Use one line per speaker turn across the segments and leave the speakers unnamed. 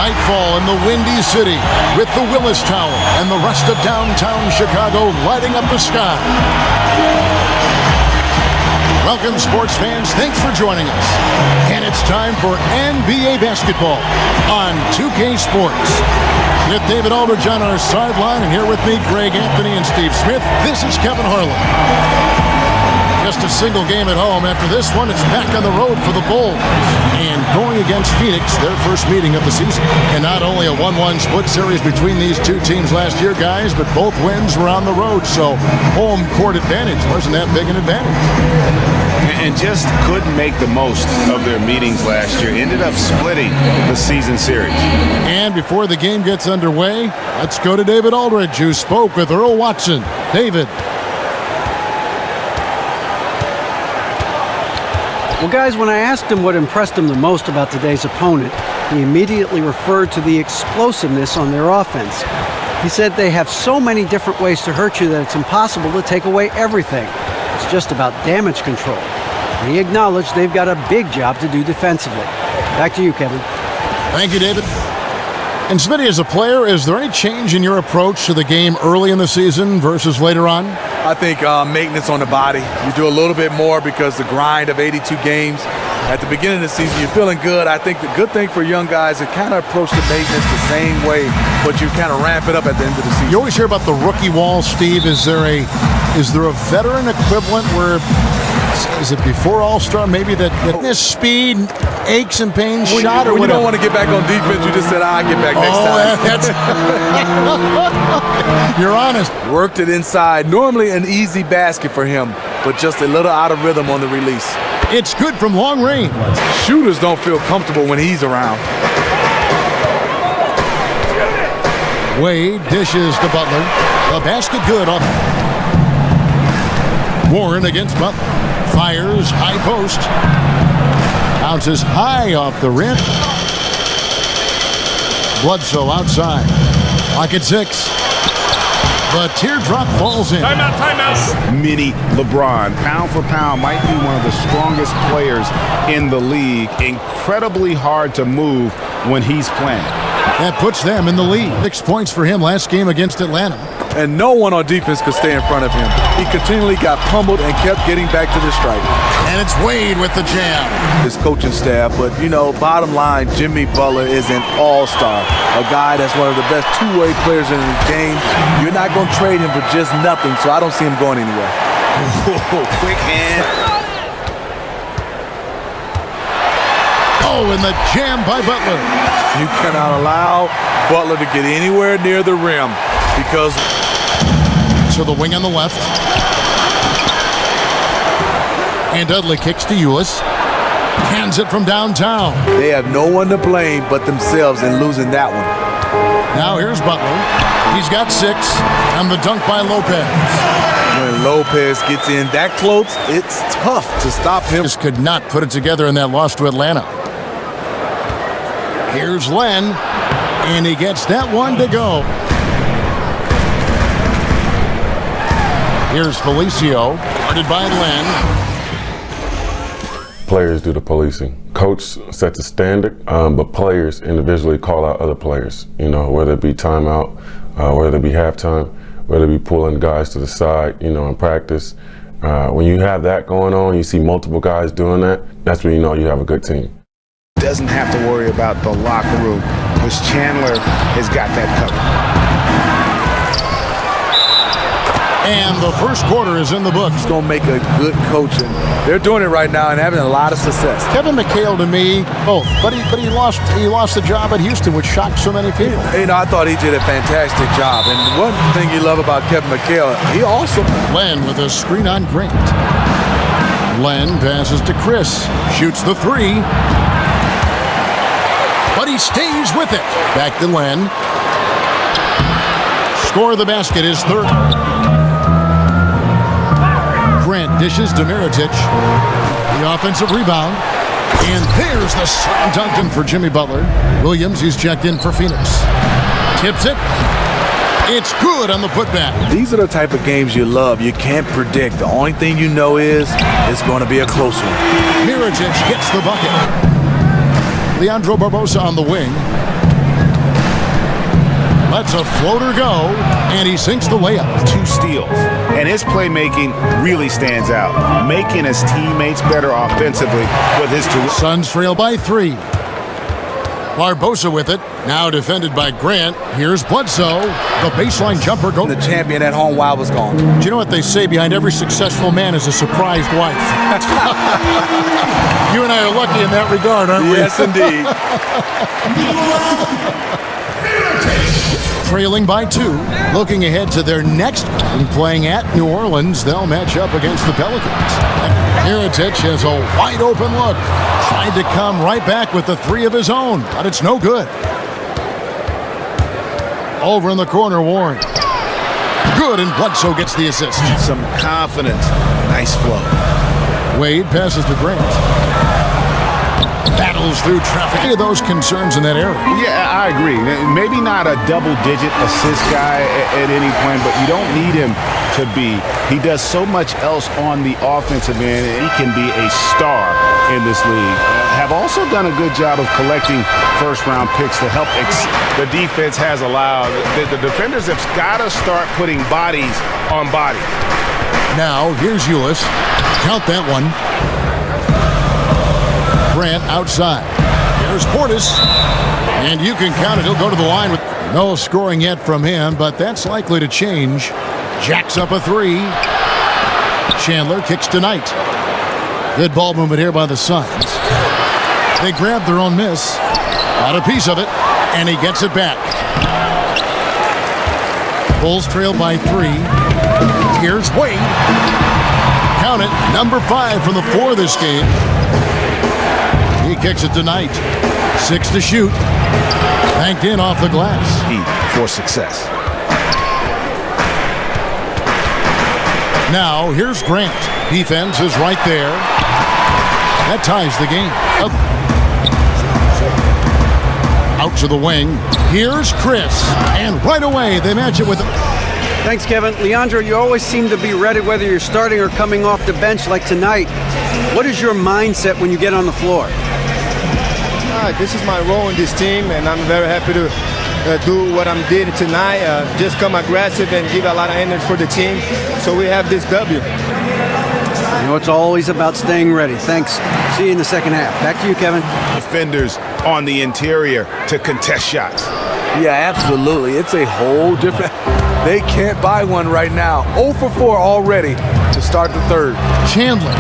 Nightfall in the Windy City with the Willis Tower and the rest of downtown Chicago lighting up the sky. Welcome, sports fans. Thanks for joining us. And it's time for NBA basketball on 2K Sports. With David Aldridge on our sideline, and here with me, Greg Anthony and Steve Smith, this is Kevin Harlan. Just a single game at home. After this one, it's back on the road for the Bulls. And going against Phoenix, their first meeting of the season. And not only a 1-1 split series between these two teams last year, guys, but both wins were on the road. So home court advantage wasn't that big an advantage.
And just couldn't make the most of their meetings last year. Ended up splitting the season series.
And before the game gets underway, let's go to David Aldridge, who spoke with Earl Watson. David.
Well, guys, when I asked him what impressed him the most about today's opponent, he immediately referred to the explosiveness on their offense. He said they have so many different ways to hurt you that it's impossible to take away everything. It's just about damage control. And he acknowledged they've got a big job to do defensively. Back to you, Kevin.
Thank you, David. And Smitty, as a player, is there any change in your approach to the game early in the season versus later on?
I think maintenance on the body. You do a little bit more because the grind of 82 games. At the beginning of the season, you're feeling good. I think the good thing for young guys is kind of approach the maintenance the same way, but you kind of ramp it up at the end of the season.
You always hear about the rookie wall, Steve. Is there a veteran equivalent where, is it before All-Star, maybe that this speed, aches and pains shot or
when
whatever?
You don't want to get back on defense, you just said, I'll get back next time.
You're honest.
Worked it inside. Normally an easy basket for him, but just a little out of rhythm on the release.
It's good from long range.
Shooters don't feel comfortable when he's around.
Wade dishes to Butler. The basket good off. Warren against Butler. Fires, high post. Bounces high off the rim. Bledsoe outside. Clock at 6. The teardrop falls in.
Timeout. Mini LeBron, pound for pound, might be one of the strongest players in the league. Incredibly hard to move when he's playing.
That puts them in the lead. 6 points for him last game against Atlanta.
And no one on defense could stay in front of him. He continually got pummeled and kept getting back to the stripe.
And it's Wade with the jam.
His coaching staff, but bottom line, Jimmy Butler is an all-star. A guy that's one of the best two-way players in the game. You're not going to trade him for just nothing, so I don't see him going anywhere.
Quick hand.
Oh, and the jam by Butler.
You cannot allow Butler to get anywhere near the rim because...
To the wing on the left. And Dudley kicks to Ulis. Hands it from downtown.
They have no one to blame but themselves in losing that one.
Now here's Butler. He's got 6. And the dunk by Lopez.
When Lopez gets in that close, it's tough to stop him.
Just could not put it together in that loss to Atlanta. Here's Len. And he gets that one to go. Here's Felicio, guarded by Len.
Players do the policing. Coach sets a standard, but players individually call out other players. Whether it be timeout, whether it be halftime, whether it be pulling guys to the side, in practice. When you have that going on, you see multiple guys doing that, that's when you know you have a good team.
Doesn't have to worry about the locker room, which Chandler has got that covered.
And the first quarter is in the books.
It's going to make a good coach, and they're doing it right now and having a lot of success.
Kevin McHale, to me, both. But he lost the job at Houston, which shocked so many people.
I thought he did a fantastic job. And one thing you love about Kevin McHale, he also...
Len with a screen on Grant. Len passes to Chris. Shoots the 3. But he stays with it. Back to Len. Score the basket is 3rd. Grant dishes to Mirotic. The offensive rebound. And there's the slam dunk for Jimmy Butler. Williams, he's checked in for Phoenix. Tips it. It's good on the putback.
These are the type of games you love. You can't predict. The only thing you know is it's going to be a close one.
Mirotic gets the bucket. Leandro Barbosa on the wing. lets a floater go, and he sinks the layup.
2 steals. And his playmaking really stands out, making his teammates better offensively with his two.
Suns trail by 3. Barbosa with it, now defended by Grant. Here's Bledsoe. The baseline jumper goes.
The champion at home while was gone.
Do you know what they say? Behind every successful man is a surprised wife. You and I are lucky in that regard, aren't we?
Yes, indeed.
Trailing by 2, looking ahead to their next game, playing at New Orleans. They'll match up against the Pelicans. Mirotic has a wide open look. Tried to come right back with the 3 of his own, but it's no good. Over in the corner, Warren. Good, and Bledsoe gets the assist.
Some confidence. Nice flow.
Wade passes to Grant. Battles through traffic. Any of those concerns in that area?
Yeah, I agree. Maybe not a double-digit assist guy at any point, but you don't need him to be. He does so much else on the offensive end, and he can be a star in this league. Have also done a good job of collecting first-round picks to help the defense has allowed. The defenders have got to start putting bodies on bodies.
Now, here's Ulis. Count that one. Grant outside. There's Portis. And you can count it. He'll go to the line with no scoring yet from him, but that's likely to change. Jacks up a 3. Chandler kicks tonight. Good ball movement here by the Suns. They grab their own miss. Got a piece of it, and he gets it back. Bulls trail by 3. Here's Wade. Count it, number 5 from the 4 this game. He kicks it tonight. 6 to shoot. Banked in off the glass.
For success.
Now, here's Grant. Defense is right there. That ties the game. Out to the wing. Here's Chris. And right away, they match it with...
Thanks, Kevin. Leandro, you always seem to be ready whether you're starting or coming off the bench like tonight. What is your mindset when you get on the floor?
This is my role in this team, and I'm very happy to do what I'm doing tonight. Just come aggressive and give a lot of energy for the team, so we have this W.
You know, it's always about staying ready. Thanks. See you in the second half. Back to you, Kevin.
Defenders on the interior to contest shots.
Yeah, absolutely. It's a whole different... They can't buy one right now. 0 for 4 already to start the third.
Chandler.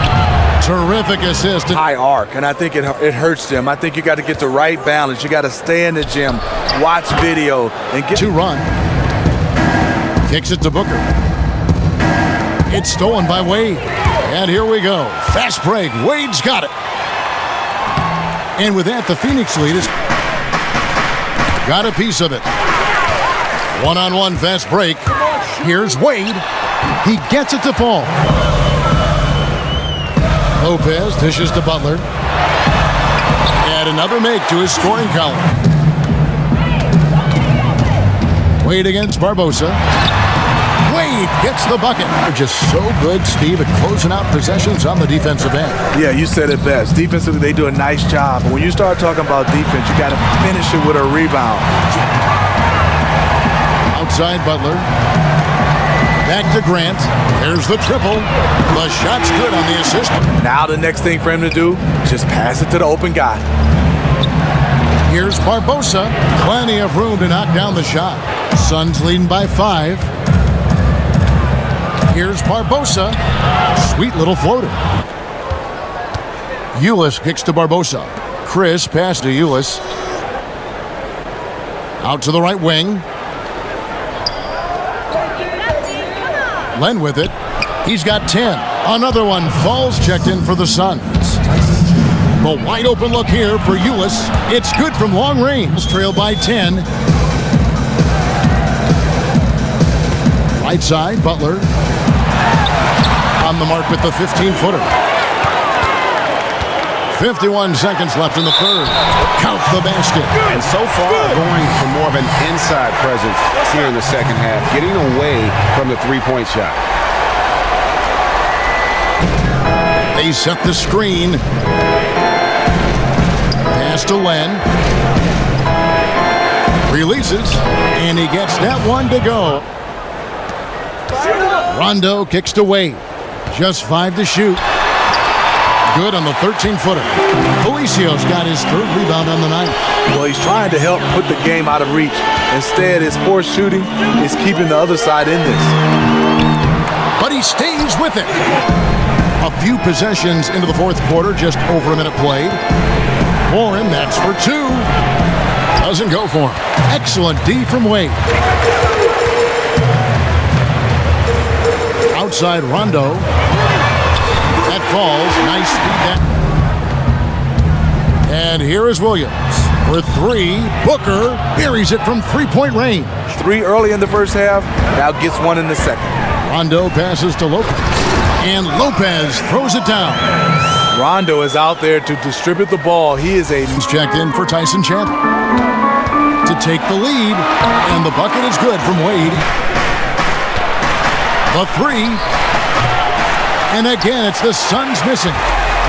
Terrific assist.
High arc, and I think it hurts them. I think you got to get the right balance. You got to stay in the gym, watch video, and get...
To run. Kicks it to Booker. It's stolen by Wade. And here we go. Fast break. Wade's got it. And with that, the Phoenix lead is... Got a piece of it. One-on-one fast break. Here's Wade. He gets it to fall. Lopez dishes to Butler. Add another make to his scoring column. Wade against Barbosa. Wade gets the bucket. They're just so good, Steve, at closing out possessions on the defensive end.
Yeah, you said it best. Defensively, they do a nice job. But when you start talking about defense, you got to finish it with a rebound.
Outside Butler. Back to Grant. There's the triple. The shot's good on the assist.
Now the next thing for him to do, just pass it to the open guy.
Here's Barbosa. Plenty of room to knock down the shot. Suns leading by 5. Here's Barbosa. Sweet little floater. Ulis kicks to Barbosa. Chris pass to Ulis. Out to the right wing. Len with it. He's got 10. Another one falls, checked in for the Suns. The wide open look here for Ulis. It's good from long range. Trailed by 10. Right side, Butler. On the mark with the 15-footer. 51 seconds left in the third. Count the basket.
And so far, going for more of an inside presence here in the second half, getting away from the three-point shot.
They set the screen. Pass to Len. Releases, and he gets that one to go. Rondo kicks to Wade. Just 5 to shoot. Good on the 13-footer. Felicio's got his 3rd rebound on the night.
Well, he's trying to help put the game out of reach. Instead, his poor shooting is keeping the other side in this.
But he stays with it. A few possessions into the 4th quarter, just over a minute played. Warren, that's for 2. Doesn't go for him. Excellent D from Wade. Outside Rondo. That falls. Nice feed. And here is Williams for 3. Booker buries it from 3-point range.
3 early in the first half. Now gets 1 in the second.
Rondo passes to Lopez. And Lopez throws it down.
Rondo is out there to distribute the ball. He's
checked in for Tyson Chandler to take the lead. And the bucket is good from Wade. The 3. And again, it's the Suns missing.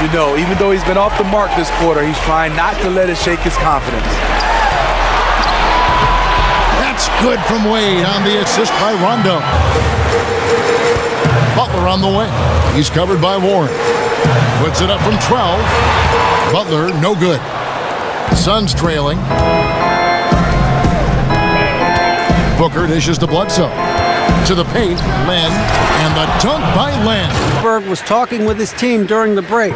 You know, even though he's been off the mark this quarter, he's trying not to let it shake his confidence.
That's good from Wade on the assist by Rondo. Butler on the way. He's covered by Warren. Puts it up from 12. Butler, no good. Suns trailing. Booker dishes to Bledsoe. To the paint, Len, and the dunk by Len.
Berg was talking with his team during the break.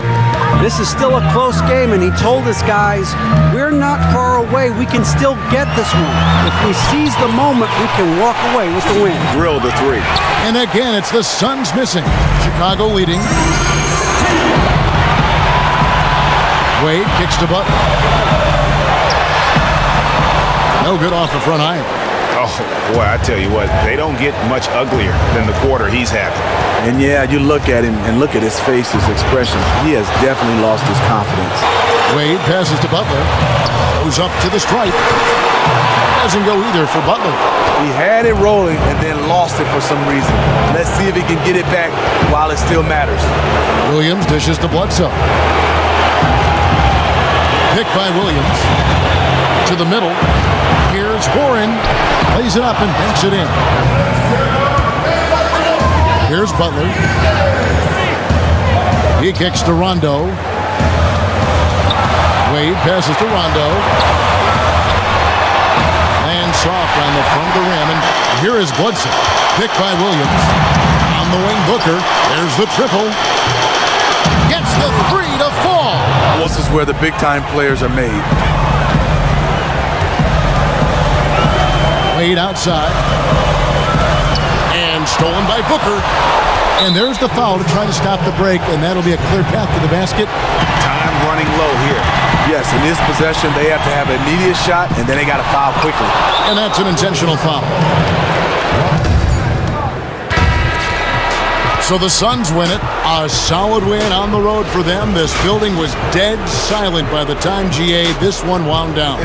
This is still a close game, and he told his guys, we're not far away. We can still get this one. If we seize the moment, we can walk away with the win.
Drill the 3.
And again, it's the Suns missing. Chicago leading. Wade kicks to Butler. No good off the front iron.
Oh, boy, I tell you what, they don't get much uglier than the quarter he's having.
And yeah, you look at him and look at his face, his expressions. He has definitely lost his confidence.
Wade passes to Butler. Goes up to the stripe. Doesn't go either for Butler.
He had it rolling and then lost it for some reason. Let's see if he can get it back while it still matters.
Williams dishes to Bledsoe. Picked by Williams. To the middle. Here's Warren. Plays it up and banks it in. Here's Butler. He kicks to Rondo. Wade passes to Rondo. Lands soft on the front of the rim. And here is Bledsoe. Picked by Williams. On the wing, Booker. There's the triple. Gets the 3 to fall.
This is where the big-time players are made.
Wade outside. And stolen by Booker. And there's the foul to try to stop the break, and that'll be a clear path to the basket.
Time running low here.
Yes, in this possession, they have to have an immediate shot, and then they got to foul quickly.
And that's an intentional foul. So the Suns win it. A solid win on the road for them. This building was dead silent by the time, GA, this one wound down.